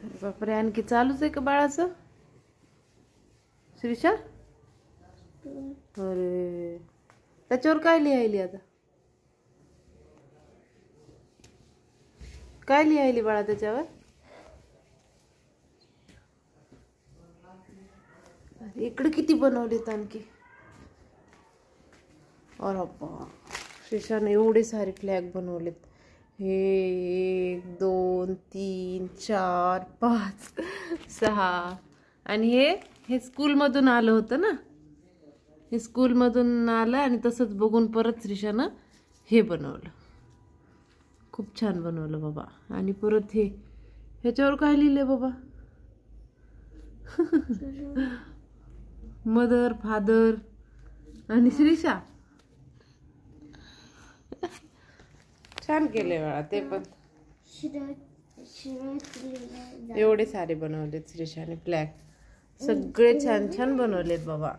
अरे बापरे, आणखी चालूच आहे का बाळाचं? श्रीशा, अरे त्याच्यावर काय लिहायली आता? काय लिहायली बाळा त्याच्यावर? इकडे किती बनवलेत आणखी? अरे बा, श्रीशाने एवढे सारे फ्लॅग बनवलेत. हे 1 2 3 4 5 6 आणि हे स्कूलमधून आलं होतं ना. हे स्कूलमधून आलं आणि तसंच बघून परत श्रीशानं हे बनवलं. खूप छान बनवलं बाबा. आणि परत ह्याच्यावर काय लिहिलंय बाबा? मदर, फादर आणि श्रीशा. छान केले बाळा ते पण. एवढे सारे बनवलेत श्रीशाने फ्लॅग. सगळे छान छान बनवलेत बाबा.